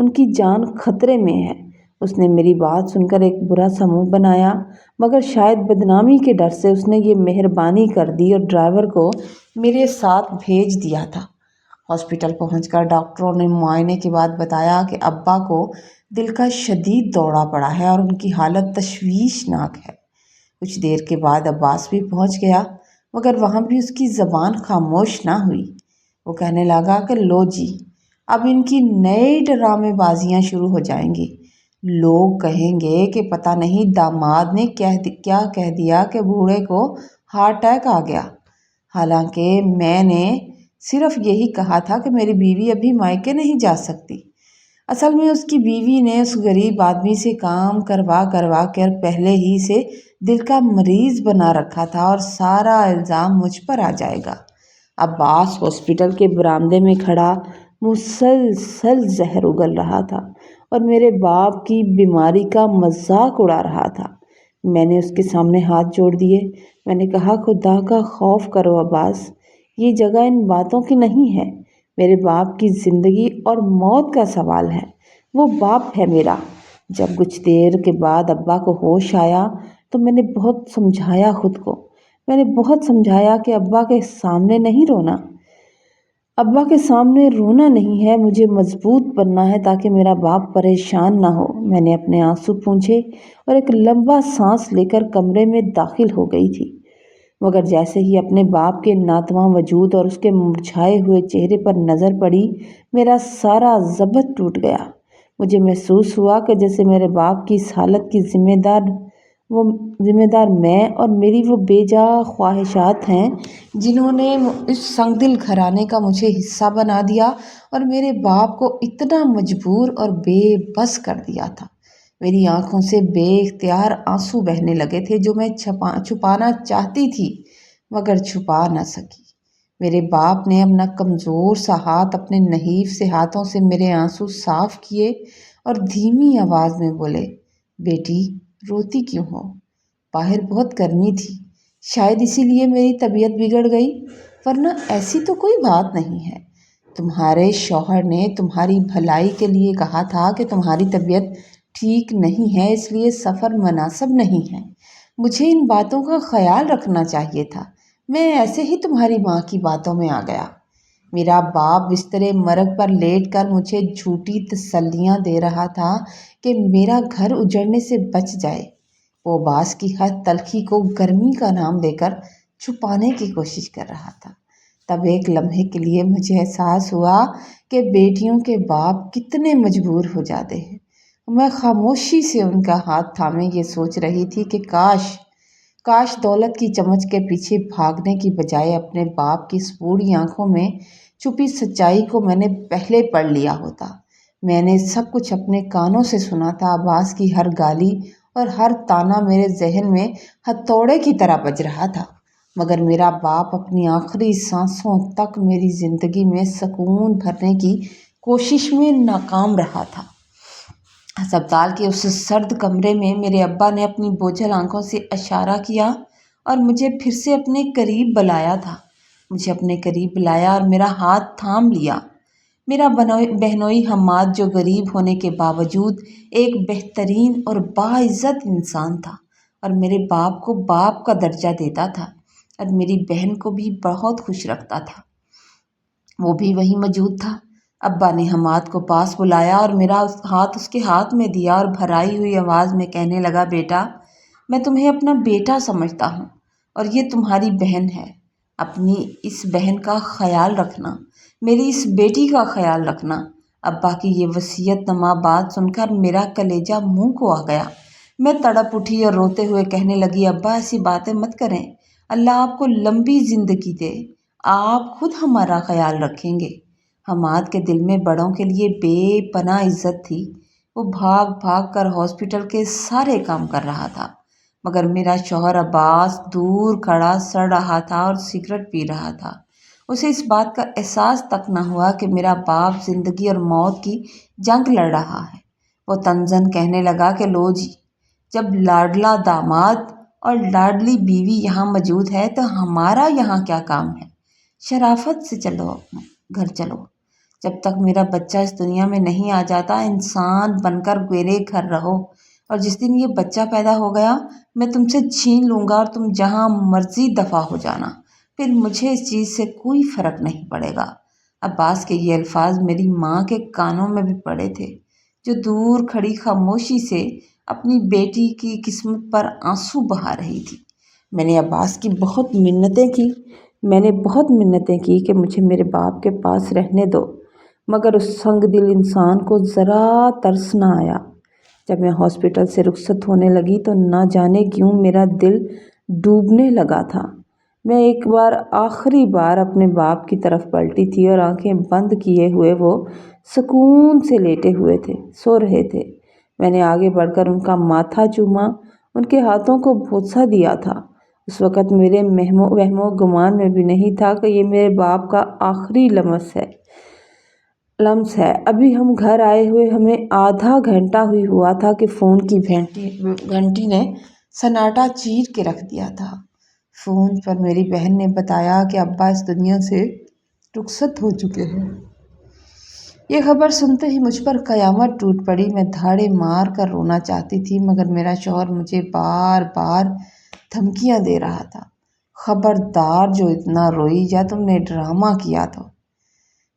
ان کی جان خطرے میں ہے۔ اس نے میری بات سن کر ایک برا سا منہ بنایا، مگر شاید بدنامی کے ڈر سے اس نے یہ مہربانی کر دی اور ڈرائیور کو میرے ساتھ بھیج دیا تھا۔ ہاسپٹل پہنچ کر ڈاکٹروں نے معائنے کے بعد بتایا کہ ابا کو دل کا شدید دورہ پڑا ہے اور ان کی حالت تشویشناک ہے۔ کچھ دیر کے بعد عباس بھی پہنچ گیا، مگر وہاں بھی اس کی زبان خاموش نہ ہوئی۔ وہ کہنے لگا کہ لو جی، اب ان کی نئی ڈرامے بازیاں شروع ہو جائیں گی۔ لوگ کہیں گے کہ پتہ نہیں داماد نے کیا کہہ دیا کہ بوڑھے کو ہارٹ اٹیک آ گیا، حالانکہ میں نے صرف یہی کہا تھا کہ میری بیوی ابھی مائکے نہیں جا سکتی۔ اصل میں اس کی بیوی نے اس غریب آدمی سے کام کروا کر پہلے ہی سے دل کا مریض بنا رکھا تھا اور سارا الزام مجھ پر آ جائے گا۔ عباس ہاسپٹل کے برآمدے میں کھڑا مسلسل زہر اگل رہا تھا اور میرے باپ کی بیماری کا مذاق اڑا رہا تھا۔ میں نے اس کے سامنے ہاتھ جوڑ دیے۔ میں نے کہا، خدا کا خوف کرو عباس، یہ جگہ ان باتوں کی نہیں ہے۔ میرے باپ کی زندگی اور موت کا سوال ہے، وہ باپ ہے میرا۔ جب کچھ دیر کے بعد ابا کو ہوش آیا تو میں نے بہت سمجھایا خود کو۔ میں نے بہت سمجھایا کہ ابا کے سامنے نہیں رونا، ابا کے سامنے رونا نہیں ہے، مجھے مضبوط بننا ہے تاکہ میرا باپ پریشان نہ ہو۔ میں نے اپنے آنسو پونچھے اور ایک لمبا سانس لے کر کمرے میں داخل ہو گئی تھی، مگر جیسے ہی اپنے باپ کے ناتواں وجود اور اس کے مرجھائے ہوئے چہرے پر نظر پڑی، میرا سارا ضبط ٹوٹ گیا۔ مجھے محسوس ہوا کہ جیسے میرے باپ کی اس حالت کی ذمہ دار میں اور میری وہ بے جا خواہشات ہیں جنہوں نے اس سنگ دل گھرانے کا مجھے حصہ بنا دیا اور میرے باپ کو اتنا مجبور اور بے بس کر دیا تھا۔ میری آنکھوں سے بے اختیار آنسو بہنے لگے تھے جو میں چھپانا چاہتی تھی مگر چھپا نہ سکی۔ میرے باپ نے اپنا کمزور سا ہاتھ اپنے نحیف سے ہاتھوں سے میرے آنسو صاف کیے اور دھیمی آواز میں بولے، بیٹی روتی کیوں ہو؟ باہر بہت گرمی تھی، شاید اسی لیے میری طبیعت بگڑ گئی، ورنہ ایسی تو کوئی بات نہیں ہے۔ تمہارے شوہر نے تمہاری بھلائی کے لیے کہا تھا کہ تمہاری طبیعت ٹھیک نہیں ہے، اس لیے سفر مناسب نہیں ہے۔ مجھے ان باتوں کا خیال رکھنا چاہیے تھا، میں ایسے ہی تمہاری ماں کی باتوں میں آ گیا۔ میرا باپ بستر مرگ پر لیٹ کر مجھے جھوٹی تسلیاں دے رہا تھا کہ میرا گھر اجڑنے سے بچ جائے۔ وہ باس کی ہر تلخی کو گرمی کا نام دے کر چھپانے کی کوشش کر رہا تھا۔ تب ایک لمحے کے لیے مجھے احساس ہوا کہ بیٹیوں کے باپ کتنے مجبور ہو جاتے ہیں۔ میں خاموشی سے ان کا ہاتھ تھامے یہ سوچ رہی تھی کہ کاش دولت کی چمچ کے پیچھے بھاگنے کی بجائے اپنے باپ کی اس بوڑھی آنکھوں میں چھپی سچائی کو میں نے پہلے پڑھ لیا ہوتا۔ میں نے سب کچھ اپنے کانوں سے سنا تھا، عباس کی ہر گالی اور ہر طعنہ میرے ذہن میں ہتھوڑے کی طرح بج رہا تھا، مگر میرا باپ اپنی آخری سانسوں تک میری زندگی میں سکون بھرنے کی کوشش میں ناکام رہا تھا۔ ہسپتال کے اس سرد کمرے میں میرے ابا نے اپنی بوجھل آنکھوں سے اشارہ کیا اور مجھے پھر سے اپنے قریب بلایا تھا۔ مجھے اپنے قریب بلایا اور میرا ہاتھ تھام لیا۔ میرا بہنوئی حماد جو غریب ہونے کے باوجود ایک بہترین اور باعزت انسان تھا اور میرے باپ کو باپ کا درجہ دیتا تھا اور میری بہن کو بھی بہت خوش رکھتا تھا، وہ بھی وہیں موجود تھا۔ ابا نے حماد کو پاس بلایا اور میرا ہاتھ اس کے ہاتھ میں دیا اور بھرائی ہوئی آواز میں کہنے لگا، بیٹا میں تمہیں اپنا بیٹا سمجھتا ہوں اور یہ تمہاری بہن ہے۔ اپنی اس بہن کا خیال رکھنا، میری اس بیٹی کا خیال رکھنا۔ ابا کی یہ وصیت نما بات سن کر میرا کلیجہ منہ کو آ گیا۔ میں تڑپ اٹھی اور روتے ہوئے کہنے لگی، ابا ایسی باتیں مت کریں، اللہ آپ کو لمبی زندگی دے، آپ خود ہمارا خیال رکھیں گے۔ حماد کے دل میں بڑوں کے لیے بے پناہ عزت تھی۔ وہ بھاگ بھاگ کر ہاسپٹل کے سارے کام کر رہا تھا، مگر میرا شوہر عباس دور کھڑا سڑ رہا تھا اور سگریٹ پی رہا تھا۔ اسے اس بات کا احساس تک نہ ہوا کہ میرا باپ زندگی اور موت کی جنگ لڑ رہا ہے۔ وہ طنزاً کہنے لگا کہ لو جی، جب لاڈلا داماد اور لاڈلی بیوی یہاں موجود ہے تو ہمارا یہاں کیا کام ہے؟ شرافت سے چلو، گھر چلو۔ جب تک میرا بچہ اس دنیا میں نہیں آ جاتا انسان بن کر میرے گھر رہو، اور جس دن یہ بچہ پیدا ہو گیا میں تم سے چھین لوں گا اور تم جہاں مرضی دفع ہو جانا، پھر مجھے اس چیز سے کوئی فرق نہیں پڑے گا۔ عباس کے یہ الفاظ میری ماں کے کانوں میں بھی پڑے تھے، جو دور کھڑی خاموشی سے اپنی بیٹی کی قسمت پر آنسو بہا رہی تھی۔ میں نے عباس کی بہت منتیں کی کہ مجھے میرے باپ کے پاس رہنے دو، مگر اس سنگ دل انسان کو ذرا ترس نہ آیا۔ جب میں ہاسپٹل سے رخصت ہونے لگی تو نہ جانے کیوں میرا دل ڈوبنے لگا تھا۔ میں ایک بار آخری بار اپنے باپ کی طرف پلٹی تھی اور آنکھیں بند کیے ہوئے وہ سکون سے لیٹے ہوئے تھے، سو رہے تھے۔ میں نے آگے بڑھ کر ان کا ماتھا چوما، ان کے ہاتھوں کو بوسہ دیا تھا۔ اس وقت میرے وہم و گمان میں بھی نہیں تھا کہ یہ میرے باپ کا آخری لمس ہے۔ ابھی ہم گھر آئے ہوئے ہمیں آدھا گھنٹہ ہوا تھا کہ فون کی گھنٹی نے سناٹا چیر کے رکھ دیا تھا۔ فون پر میری بہن نے بتایا کہ ابا اس دنیا سے رخصت ہو چکے ہیں۔ یہ خبر سنتے ہی مجھ پر قیامت ٹوٹ پڑی۔ میں دھاڑے مار کر رونا چاہتی تھی مگر میرا شوہر مجھے بار بار دھمکیاں دے رہا تھا، خبردار جو اتنا روئی یا تم نے ڈرامہ کیا تو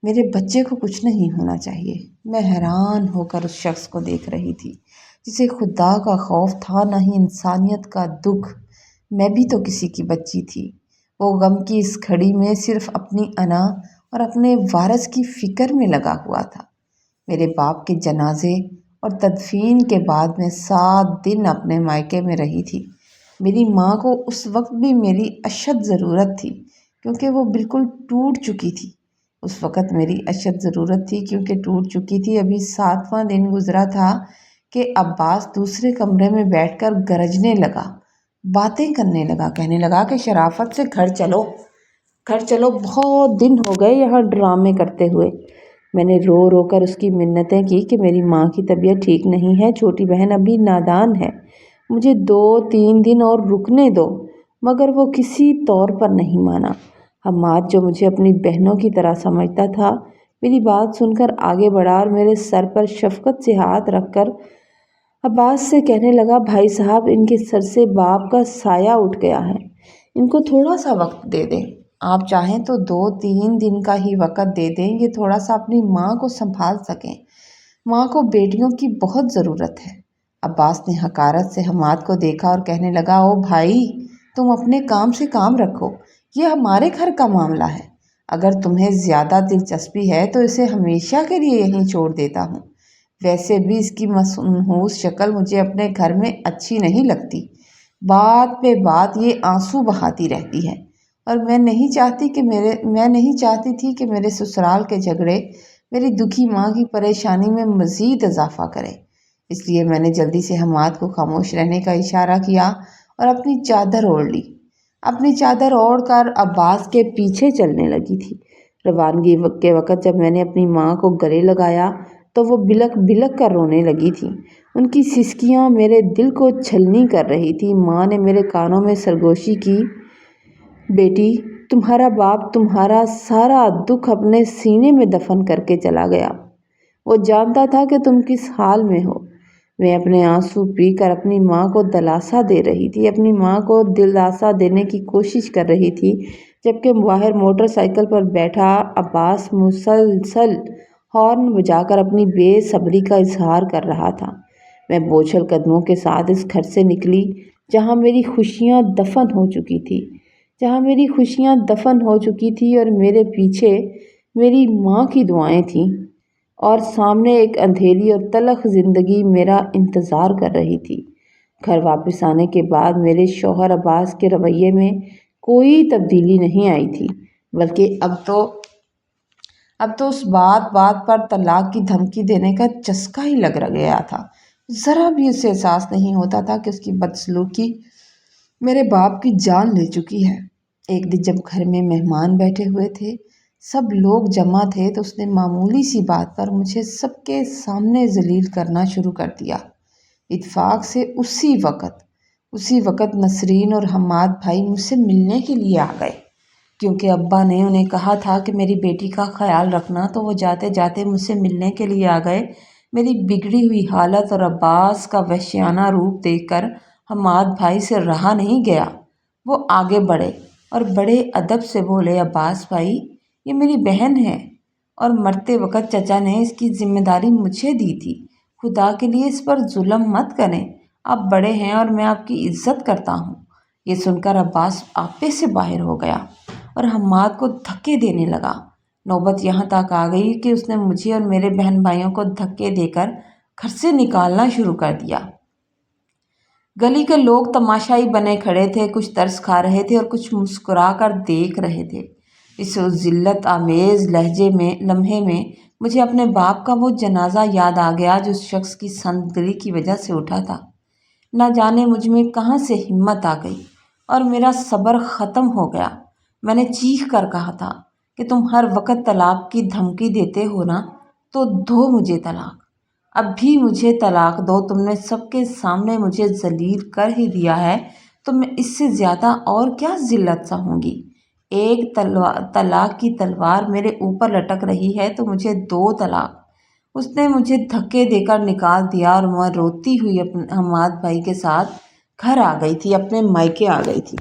میرے بچے کو کچھ نہیں ہونا چاہیے۔ میں حیران ہو کر اس شخص کو دیکھ رہی تھی جسے خدا کا خوف تھا نہ ہی انسانیت کا دکھ۔ میں بھی تو کسی کی بچی تھی۔ وہ غم کی اس گھڑی میں صرف اپنی انا اور اپنے وارث کی فکر میں لگا ہوا تھا۔ میرے باپ کے جنازے اور تدفین کے بعد میں 7 دن اپنے مائکے میں رہی تھی۔ میری ماں کو اس وقت بھی میری اشد ضرورت تھی کیونکہ وہ بالکل ٹوٹ چکی تھی۔ ابھی 7واں دن گزرا تھا کہ عباس دوسرے کمرے میں بیٹھ کر گرجنے لگا، باتیں کرنے لگا، کہنے لگا کہ شرافت سے گھر چلو، بہت دن ہو گئے یہاں ڈرامے کرتے ہوئے۔ میں نے رو رو کر اس کی منتیں کی کہ میری ماں کی طبیعت ٹھیک نہیں ہے، چھوٹی بہن ابھی نادان ہے، مجھے 2-3 دن اور رکنے دو، مگر وہ کسی طور پر نہیں مانا۔ حماد جو مجھے اپنی بہنوں کی طرح سمجھتا تھا میری بات سن کر آگے بڑھا اور میرے سر پر شفقت سے ہاتھ رکھ کر عباس سے کہنے لگا، بھائی صاحب ان کے سر سے باپ کا سایہ اٹھ گیا ہے، ان کو تھوڑا سا وقت دے دیں، آپ چاہیں تو 2-3 دن کا ہی وقت دے دیں، یہ تھوڑا سا اپنی ماں کو سنبھال سکیں، ماں کو بیٹیوں کی بہت ضرورت ہے۔ عباس نے حقارت سے حماد کو دیکھا اور کہنے لگا، او بھائی تم اپنے کام سے کام رکھو، یہ ہمارے گھر کا معاملہ ہے، اگر تمہیں زیادہ دلچسپی ہے تو اسے ہمیشہ کے لیے یہیں چھوڑ دیتا ہوں، ویسے بھی اس کی منحوس شکل مجھے اپنے گھر میں اچھی نہیں لگتی، بات پہ بات یہ آنسو بہاتی رہتی ہے اور میں نہیں چاہتی تھی کہ میرے سسرال کے جھگڑے میری دکھی ماں کی پریشانی میں مزید اضافہ کرے۔ اس لیے میں نے جلدی سے حماد کو خاموش رہنے کا اشارہ کیا اور اپنی چادر اوڑھ لی۔ اپنی چادر اوڑھ کر عباس کے پیچھے چلنے لگی تھی۔ روانگی کے وقت جب میں نے اپنی ماں کو گلے لگایا تو وہ بلک بلک کر رونے لگی تھی، ان کی سسکیاں میرے دل کو چھلنی کر رہی تھی۔ ماں نے میرے کانوں میں سرگوشی کی، بیٹی تمہارا باپ تمہارا سارا دکھ اپنے سینے میں دفن کر کے چلا گیا، وہ جانتا تھا کہ تم کس حال میں ہو۔ میں اپنے آنسو پی کر اپنی ماں کو دلاسا دے رہی تھی، اپنی ماں کو دلاسا دینے کی کوشش کر رہی تھی، جبکہ باہر موٹر سائیکل پر بیٹھا عباس مسلسل ہارن بجا کر اپنی بے صبری کا اظہار کر رہا تھا۔ میں بوجھل قدموں کے ساتھ اس گھر سے نکلی جہاں میری خوشیاں دفن ہو چکی تھی اور میرے پیچھے میری ماں کی دعائیں تھیں اور سامنے ایک اندھیری اور تلخ زندگی میرا انتظار کر رہی تھی۔ گھر واپس آنے کے بعد میرے شوہر عباس کے رویے میں کوئی تبدیلی نہیں آئی تھی، بلکہ اب تو اس بات پر طلاق کی دھمکی دینے کا چسکا ہی لگ گیا تھا۔ ذرا بھی اسے احساس نہیں ہوتا تھا کہ اس کی بدسلوکی میرے باپ کی جان لے چکی ہے۔ ایک دن جب گھر میں مہمان بیٹھے ہوئے تھے، سب لوگ جمع تھے، تو اس نے معمولی سی بات پر مجھے سب کے سامنے ذلیل کرنا شروع کر دیا۔ اتفاق سے اسی وقت نسرین اور حماد بھائی مجھ سے ملنے کے لیے آ گئے۔ کیونکہ ابا نے انہیں کہا تھا کہ میری بیٹی کا خیال رکھنا، تو وہ جاتے جاتے مجھ سے ملنے کے لیے آ گئے۔ میری بگڑی ہوئی حالت اور عباس کا وحشیانہ روپ دیکھ کر حماد بھائی سے رہا نہیں گیا۔ وہ آگے بڑھے اور بڑے ادب سے بولے، عباس بھائی، یہ میری بہن ہے اور مرتے وقت چچا نے اس کی ذمہ داری مجھے دی تھی۔ خدا کے لیے اس پر ظلم مت کریں، آپ بڑے ہیں اور میں آپ کی عزت کرتا ہوں۔ یہ سن کر عباس آپے سے باہر ہو گیا اور حماد کو دھکے دینے لگا۔ نوبت یہاں تک آ گئی کہ اس نے مجھے اور میرے بہن بھائیوں کو دھکے دے کر گھر سے نکالنا شروع کر دیا۔ گلی کے لوگ تماشائی بنے کھڑے تھے، کچھ ترس کھا رہے تھے اور کچھ مسکرا کر دیکھ رہے تھے۔ اس ذلت آمیز لمحے میں مجھے اپنے باپ کا وہ جنازہ یاد آ گیا جو اس شخص کی سنت دلی کی وجہ سے اٹھا تھا۔ نہ جانے مجھ میں کہاں سے ہمت آ گئی اور میرا صبر ختم ہو گیا۔ میں نے چیخ کر کہا تھا کہ تم ہر وقت طلاق کی دھمکی دیتے ہو نا، تو دو مجھے طلاق، اب بھی مجھے طلاق دو۔ تم نے سب کے سامنے مجھے ذلیل کر ہی دیا ہے، تو میں اس سے زیادہ اور کیا ذلت سہوں گی؟ ایک طلاق کی تلوار میرے اوپر لٹک رہی ہے تو مجھے دو طلاق۔ اس نے مجھے دھکے دے کر نکال دیا اور میں روتی ہوئی حماد بھائی کے ساتھ گھر آ گئی تھی، اپنے مائکے آ گئی تھی۔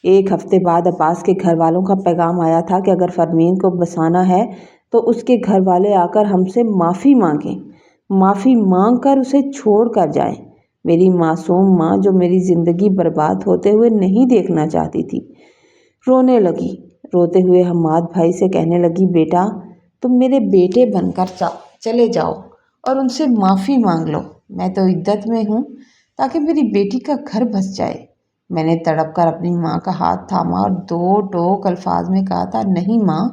ایک ہفتے بعد عباس کے گھر والوں کا پیغام آیا تھا کہ اگر فرمین کو بسانا ہے تو اس کے گھر والے آ کر ہم سے معافی مانگیں، معافی مانگ کر اسے چھوڑ کر جائیں۔ میری معصوم ماں جو میری زندگی برباد ہوتے ہوئے نہیں دیکھنا چاہتی تھی، رونے لگی۔ روتے ہوئے حماد بھائی سے کہنے لگی، بیٹا تم میرے بیٹے بن کر چلے جاؤ اور ان سے معافی مانگ لو، میں تو عدت میں ہوں، تاکہ میری بیٹی کا گھر بس جائے۔ میں نے تڑپ کر اپنی ماں کا ہاتھ تھاما اور دو ٹوک الفاظ میں کہا تھا، نہیں ماں،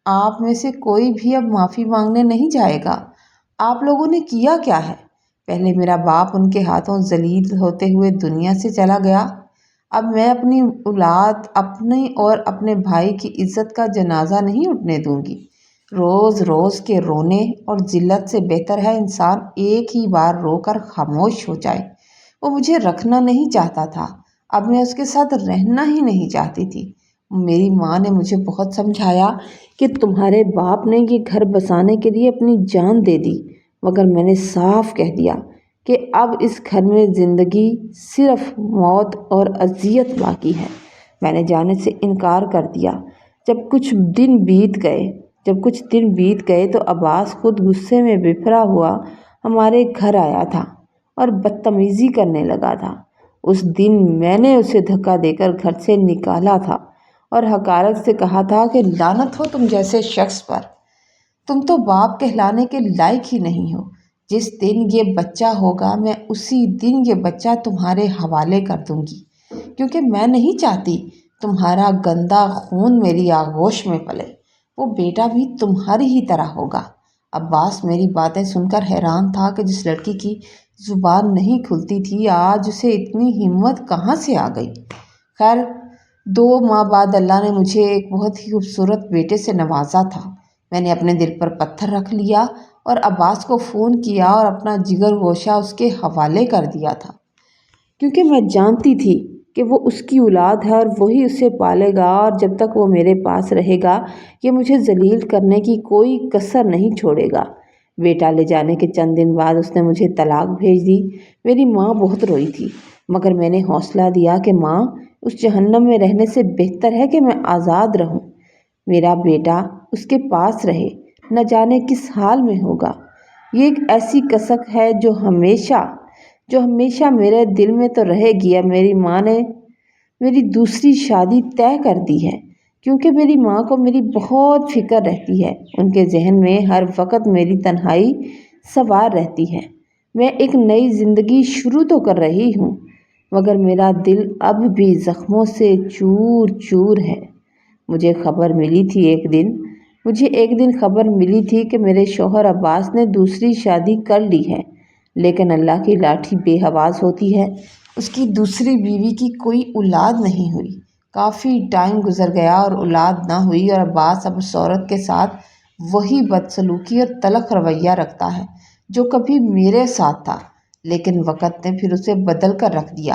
آپ میں سے کوئی بھی اب معافی مانگنے نہیں جائے گا۔ آپ لوگوں نے کیا کیا ہے؟ پہلے میرا باپ ان کے ہاتھوں ذلیل ہوتے ہوئے دنیا سے چلا گیا، اب میں اپنی اولاد، اپنی اور اپنے بھائی کی عزت کا جنازہ نہیں اٹھنے دوں گی۔ روز روز کے رونے اور ذلت سے بہتر ہے انسان ایک ہی بار رو کر خاموش ہو جائے۔ وہ مجھے رکھنا نہیں چاہتا تھا، اب میں اس کے ساتھ رہنا ہی نہیں چاہتی تھی۔ میری ماں نے مجھے بہت سمجھایا کہ تمہارے باپ نے یہ گھر بسانے کے لیے اپنی جان دے دی، مگر میں نے صاف کہہ دیا کہ اب اس گھر میں زندگی صرف موت اور اذیت باقی ہے۔ میں نے جانے سے انکار کر دیا۔ جب کچھ دن بیت گئے تو عباس خود غصے میں بفرا ہوا ہمارے گھر آیا تھا اور بدتمیزی کرنے لگا تھا۔ اس دن میں نے اسے دھکا دے کر گھر سے نکالا تھا اور حقارت سے کہا تھا کہ لعنت ہو تم جیسے شخص پر، تم تو باپ کہلانے کے لائق ہی نہیں ہو۔ جس دن یہ بچہ ہوگا میں اسی دن یہ بچہ تمہارے حوالے کر دوں گی، کیونکہ میں نہیں چاہتی تمہارا گندا خون میری آغوش میں پلے۔ وہ بیٹا بھی تمہاری ہی طرح ہوگا۔ عباس میری باتیں سن کر حیران تھا کہ جس لڑکی کی زبان نہیں کھلتی تھی آج اسے اتنی ہمت کہاں سے آ گئی۔ خیر، 2 ماہ بعد اللہ نے مجھے ایک بہت ہی خوبصورت بیٹے سے نوازا تھا۔ میں نے اپنے دل پر پتھر رکھ لیا اور عباس کو فون کیا اور اپنا جگر گوشہ اس کے حوالے کر دیا تھا، کیونکہ میں جانتی تھی کہ وہ اس کی اولاد ہے اور وہی اسے پالے گا، اور جب تک وہ میرے پاس رہے گا یہ مجھے ذلیل کرنے کی کوئی کسر نہیں چھوڑے گا۔ بیٹا لے جانے کے چند دن بعد اس نے مجھے طلاق بھیج دی۔ میری ماں بہت روئی تھی، مگر میں نے حوصلہ دیا کہ ماں، اس جہنم میں رہنے سے بہتر ہے کہ میں آزاد رہوں، میرا بیٹا اس کے پاس رہے، نہ جانے کس حال میں ہوگا۔ یہ ایک ایسی کسک ہے جو ہمیشہ میرے دل میں تو رہے گی۔ اب میری ماں نے میری دوسری شادی طے کر دی ہے، کیونکہ میری ماں کو میری بہت فکر رہتی ہے۔ ان کے ذہن میں ہر وقت میری تنہائی سوار رہتی ہے۔ میں ایک نئی زندگی شروع تو کر رہی ہوں، مگر میرا دل اب بھی زخموں سے چور چور ہے۔ مجھے ایک دن خبر ملی تھی کہ میرے شوہر عباس نے دوسری شادی کر لی ہے، لیکن اللہ کی لاٹھی بے حواس ہوتی ہے، اس کی دوسری بیوی کی کوئی اولاد نہیں ہوئی۔ کافی ٹائم گزر گیا اور اولاد نہ ہوئی، اور عباس اب اس عورت کے ساتھ وہی بدسلوکی اور تلخ رویہ رکھتا ہے جو کبھی میرے ساتھ تھا، لیکن وقت نے پھر اسے بدل کر رکھ دیا۔